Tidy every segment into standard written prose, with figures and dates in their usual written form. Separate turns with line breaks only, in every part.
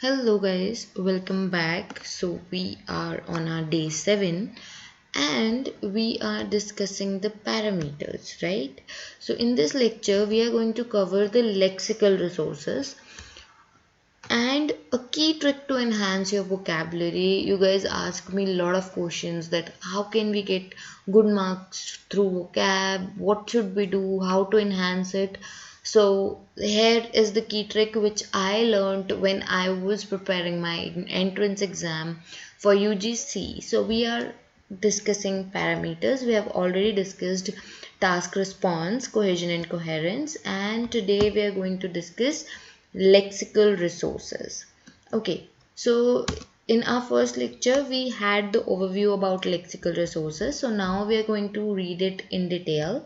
Hello guys, welcome back. So we are on our day 7 and we are discussing the parameters, right? So in this lecture we are going to cover the lexical resources and a key trick to enhance your vocabulary. You guys ask me a lot of questions that how can we get good marks through vocab, what should we do, how to enhance it. So here is the key trick which I learned when I was preparing my entrance exam for UGC. So we are discussing parameters. We have already discussed task response, cohesion and coherence, and today we are going to discuss lexical resources. Okay, so in our first lecture we had the overview about lexical resources. So now we are going to read it in detail.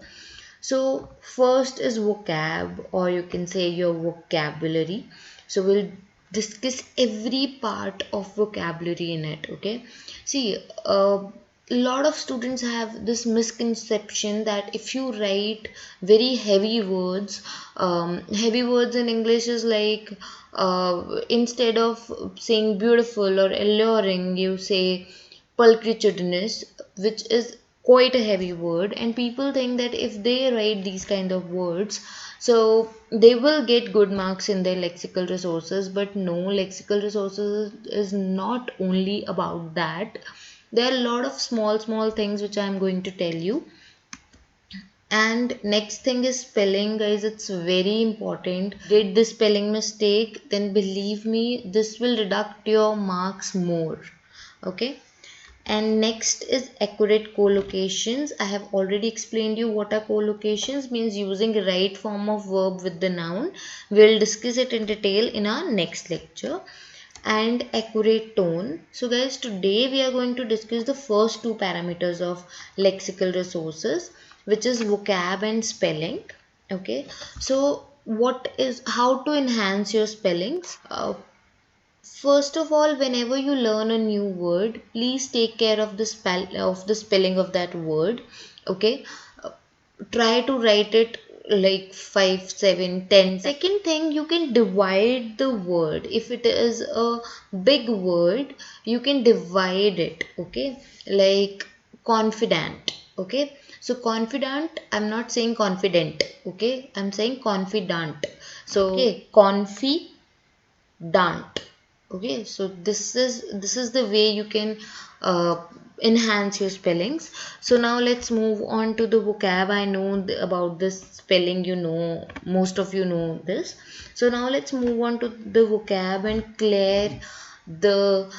So first is vocab, or you can say your vocabulary. So we'll discuss every part of vocabulary in it. Okay, see, a lot of students have this misconception that if you write very heavy words in English is like instead of saying beautiful or alluring, you say pulchritudinous, which is quite a heavy word, and people think that if they write these kind of words, so they will get good marks in their lexical resources. But no, lexical resources is not only about that. There are a lot of small things which I am going to tell you. And next thing is spelling, guys. It's very important. Did the spelling mistake, then believe me, this will deduct your marks more. Okay. And next is accurate collocations. I have already explained you what are collocations, means using the right form of verb with the noun. We'll discuss it in detail in our next lecture. And accurate tone. So guys, today we are going to discuss the first two parameters of lexical resources, which is vocab and spelling. Okay, so how to enhance your spellings? First of all, whenever you learn a new word, please take care of the spelling of that word. Okay, try to write it like 5, 7, 10. Second thing, you can divide the word. If it is a big word, you can divide it. Okay, like confident. Okay, so confident, I'm not saying confident. Okay, I'm saying confident. So okay, confident. Okay, so this is the way you can enhance your spellings. So now let's move on to the vocab. I know about this spelling, you know, most of you know this. So now let's move on to the vocab and clear the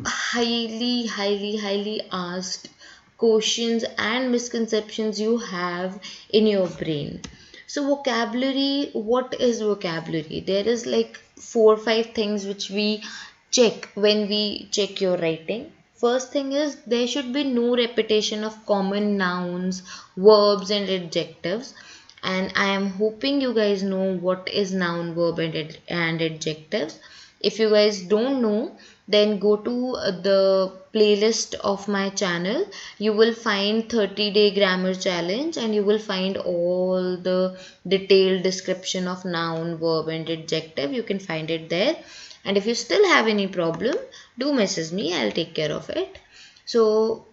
highly asked questions and misconceptions you have in your brain. So vocabulary, what is vocabulary? There is like 4 or 5 things which we check when we check your writing. First thing is there should be no repetition of common nouns, verbs and adjectives. And I am hoping you guys know what is noun, verb and adjectives. If you guys don't know, then go to the playlist of my channel. You will find 30-day grammar challenge and you will find all the detailed description of noun, verb and adjective. You can find it there. And if you still have any problem, do message me. I'll take care of it. So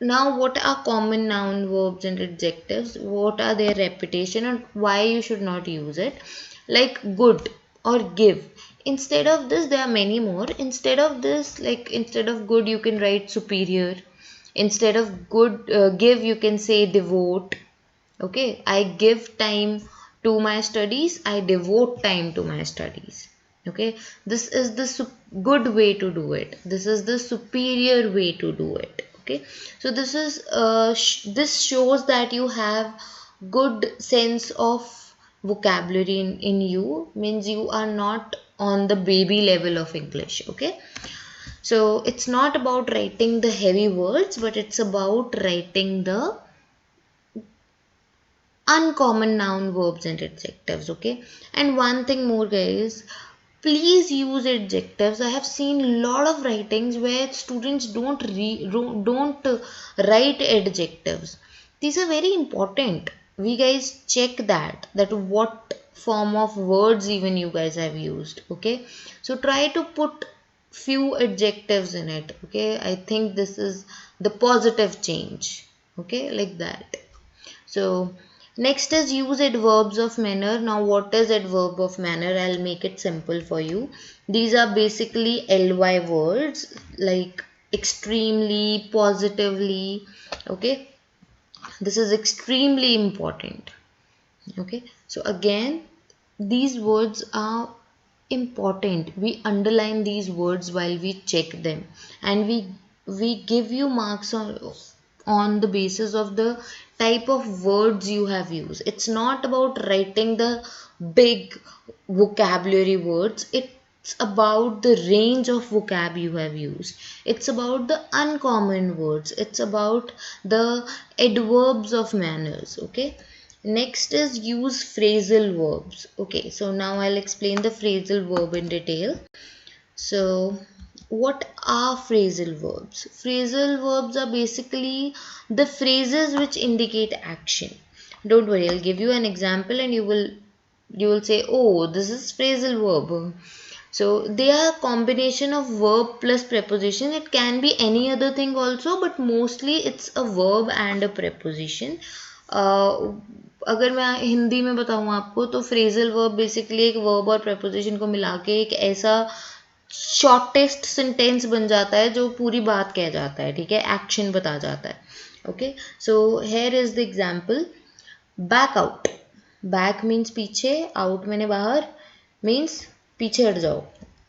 now, what are common noun, verbs and adjectives? What are their repetition and why you should not use it? Like good or give. Instead of this, there are many more. Instead of this, like instead of good, you can write superior. Instead of good, give, you can say devote. Okay, I give time to my studies. I devote time to my studies. Okay, this is the good way to do it. This is the superior way to do it. Okay, so this is this shows that you have good sense of vocabulary in you, means you are not on the baby level of English. Okay, so it's not about writing the heavy words, but it's about writing the uncommon noun, verbs and adjectives. Okay, and one thing more, guys, please use adjectives. I have seen a lot of writings where students don't write adjectives. These are very important. We guys check that what form of words even you guys have used. Okay, so try to put few adjectives in it. Okay, I think this is the positive change. Okay, like that. So next is use adverbs of manner. Now what is adverb of manner? I'll make it simple for you. These are basically ly words like extremely, positively. Okay, this is extremely important. Okay, so again, these words are important. We underline these words while we check them, and we give you marks on the basis of the type of words you have used. It's not about writing the big vocabulary words. It's about the range of vocab you have used. It's about the uncommon words. It's about the adverbs of manners. Okay, next is use phrasal verbs. Okay, so now I'll explain the phrasal verb in detail. So, what are phrasal verbs? Phrasal verbs are basically the phrases which indicate action. Don't worry, I'll give you an example and you will say, "Oh, this is phrasal verb." So they are a combination of verb plus preposition. It can be any other thing also, but mostly it's a verb and a preposition. अगर मैं हिंदी में बताऊँ आपको तो phrasal verb basically एक verb और preposition को मिला के एक ऐसा शॉर्टेस्ट सेंटेंस बन जाता है जो पूरी बात कह जाता है. ठीक है, एक्शन बता जाता है. Okay, so here is the example. Back out. Back means पीछे, आउट मैंने बाहर, मीन्स पीछे हट जाओ.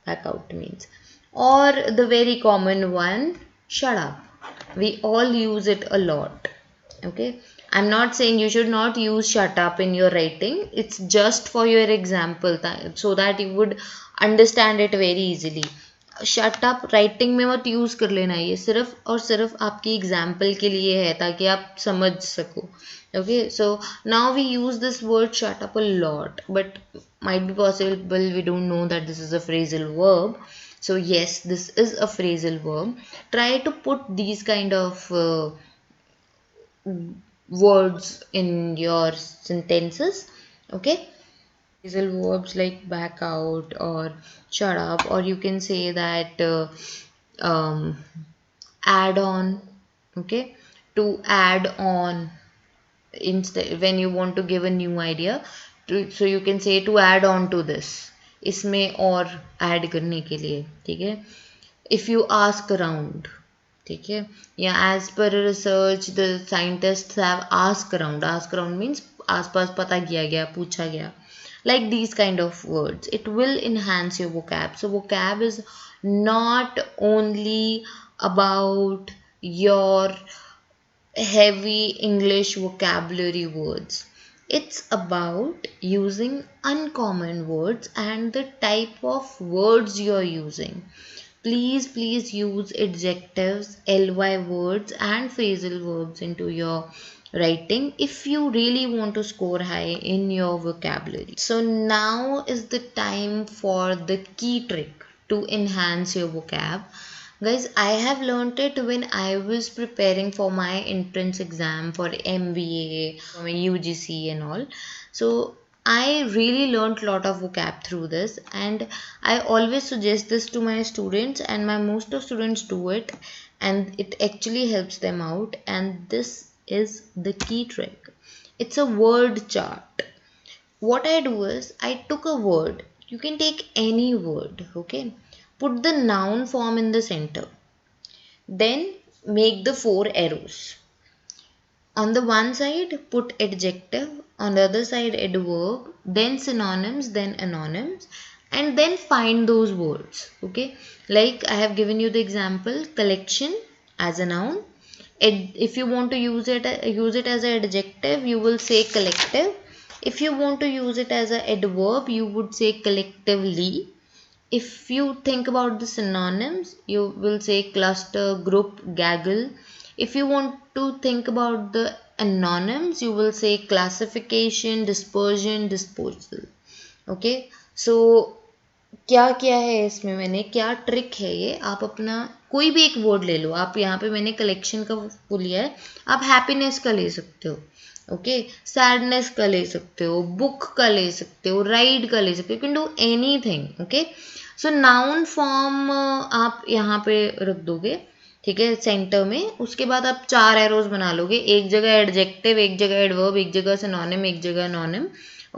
Back out means. और the very common one, shut up. We all use it a lot. Okay, I'm not saying you should not use shut up in your writing. It's just for your example so that you would understand it very easily. Shut up writing में मत use कर लेना. ये सिर्फ और सिर्फ आपकी example के लिए है ताकि आप समझ सको. Okay, so now we use this word shut up a lot, but might be possible we don't know that this is a phrasal verb. So yes, this is a phrasal verb. Try to put these kind of words in your sentences. Okay, phrasal verbs like back out or shut up, or you can say that add on. Okay, to add on, instead when you want to give a new idea, so you can say to add on to this, इसमें और add करने के लिए. ठीक है, if you ask around. ठीक है, या as per research the scientists have ask around. Ask around means आसपास पता किया गया, पूछा गया. Like these kind of words, it will enhance your vocab. So vocab is not only about your heavy English vocabulary words. It's about using uncommon words and the type of words you're using. Please use adjectives, ly words and phrasal verbs into your writing if you really want to score high in your vocabulary. So now is the time for the key trick to enhance your vocab. Guys, I have learnt it when I was preparing for my entrance exam for MBA, for my UGC and all. So I really learnt a lot of vocab through this, and I always suggest this to my students, and my most of students do it, and it actually helps them out. And this is the key trick. It's a word chart. What I do is I took a word. You can take any word, okay? Put the noun form in the center. Then make the 4 arrows. On the one side, put adjective. On the other side, adverb. Then synonyms, then anonyms. And then find those words. Okay. Like I have given you the example, collection as a noun. If you want to use it as an adjective, you will say collective. If you want to use it as an adverb, you would say collectively. If you think about the synonyms, you will say cluster, group, gaggle. If you want to think about the anonyms, you will say classification, dispersion, disposal. Okay, so क्या किया है इसमें मैंने, क्या trick है ये, आप अपना कोई भी एक वर्ड ले लो. आप यहाँ पे मैंने कलेक्शन का वो लिया है, आप हैप्पीनेस का ले सकते हो. ओके, सैडनेस का ले सकते हो, बुक का ले सकते हो, राइड का ले सकते हो, you can do anything. Okay, so noun form आप यहाँ पे रख दोगे, ठीक है, सेंटर में। उसके बाद आप 4 एरोज बना लोगे, एक जगह एडजेक्टिव, एक जगह एडवर्ब, एक जगह सिनोनिम, एक जगह नॉनिम।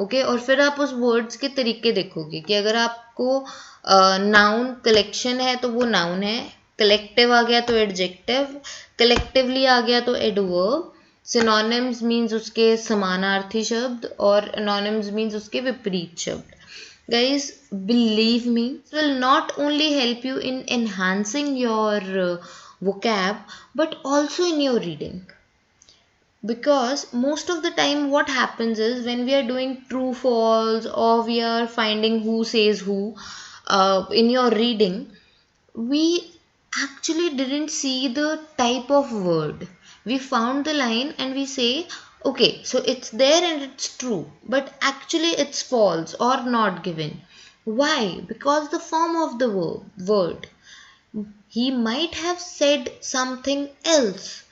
ओके, और फिर आप उस वर्ड्स के तरीके देखोगे कि अगर आपको नाउन कलेक्शन है तो वो नाउन है, कलेक्टिव आ गया तो एडजेक्टिव, कलेक्टिवली आ गया तो एडवर्ब, सिनोनिम्स मीन्स उसके समानार्थी शब्द, और एनोनिम्स मीन्स उसके विपरीत शब्द। Guys, believe me, it will not only help you in enhancing your vocab but also in your reading. Because most of the time what happens is when we are doing true false or we are finding who says who in your reading, we actually didn't see the type of word. We found the line and we say, okay, so it's there and it's true, but actually it's false or not given. Why? Because the form of the word. He might have said something else,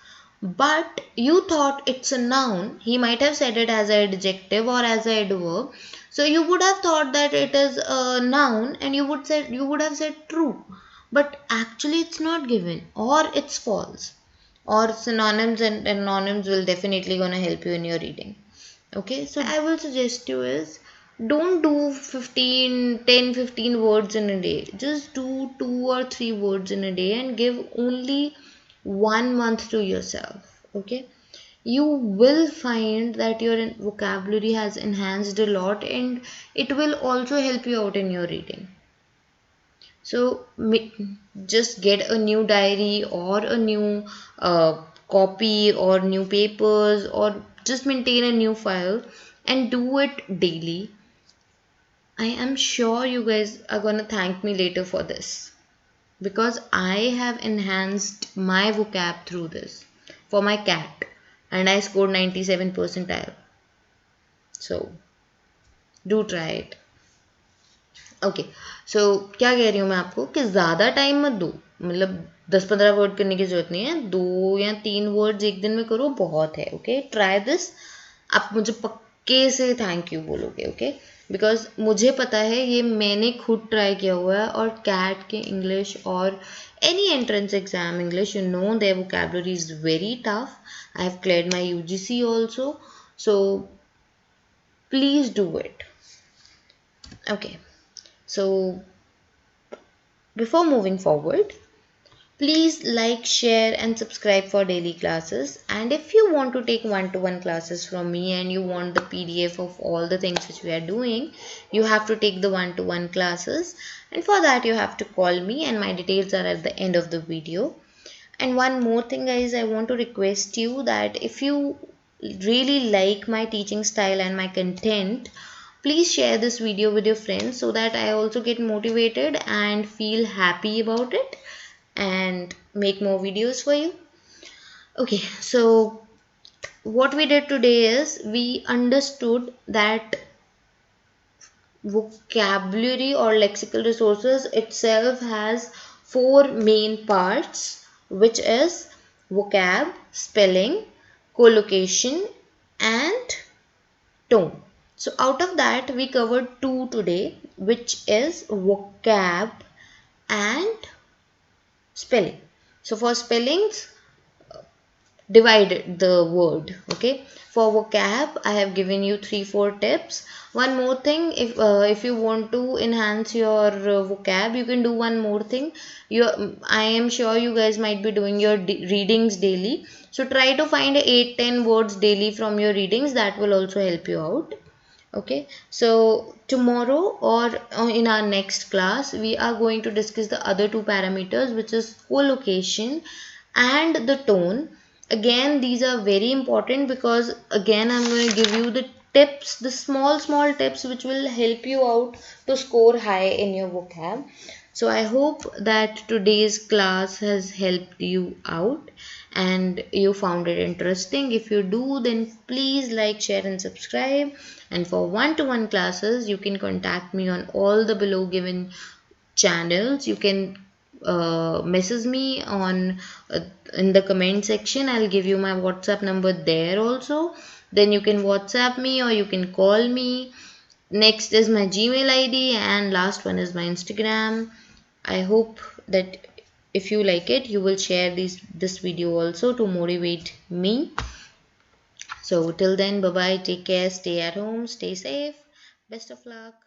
but you thought it's a noun. He might have said it as an adjective or as an adverb. So you would have thought that it is a noun and you would have said true. But actually it's not given or it's false. Or synonyms and anonyms will definitely gonna help you in your reading. Okay, so I will suggest you is don't do 15 words in a day. Just do 2 or 3 words in a day and give only 1 month to yourself. Okay, you will find that your vocabulary has enhanced a lot and it will also help you out in your reading. So just get a new diary or a new copy or new papers, or just maintain a new file and do it daily. I am sure you guys are gonna thank me later for this, because I have enhanced my vocab through this for my cat and I scored 97 percentile. So do try it. Okay, so क्या कह रही हूँ मैं आपको कि ज़्यादा time मत दो, मतलब 10-15 वर्ड करने की ज़रूरत नहीं है, 2 या 3 वर्ड्स एक दिन में करो, बहुत है। ओके, ट्राई दिस, आप मुझे पक्के से थैंक यू बोलोगे। ओके, बिकॉज मुझे पता है, ये मैंने खुद ट्राई किया हुआ है, और कैट के इंग्लिश और any entrance exam English, you know their vocabulary is very tough. I have cleared my UGC also, so please do it. Okay, so before moving forward, please like, share and subscribe for daily classes. And if you want to take one-to-one classes from me and you want the PDF of all the things which we are doing, you have to take the one-to-one classes, and for that you have to call me, and my details are at the end of the video. And one more thing guys, I want to request you that if you really like my teaching style and my content, please share this video with your friends so that I also get motivated and feel happy about it and make more videos for you. Okay, so what we did today is we understood that vocabulary or lexical resources itself has 4 main parts, which is vocab, spelling, collocation and tone. So out of that we covered 2 today, which is vocab and spelling. So for spellings, divided the word. Okay, for vocab I have given you 3-4 tips. One more thing, if you want to enhance your vocab, you can do one more thing. I am sure you guys might be doing your readings daily, so try to find 8-10 words daily from your readings. That will also help you out. Okay, so tomorrow or in our next class we are going to discuss the other 2 parameters, which is collocation and the tone. Again, these are very important because again I'm going to give you the tips, the small tips which will help you out to score high in your vocab. So I hope that today's class has helped you out and you found it interesting. If you do, then please like, share and subscribe. And for one-to-one classes, you can contact me on all the below given channels. You can message me on in the comment section. I'll give you my WhatsApp number there also. then you can WhatsApp me or you can call me. Next is my Gmail ID, and last one is my Instagram. I hope that if you like it, you will share this video also to motivate me. So till then, bye bye, take care, stay at home, stay safe, best of luck.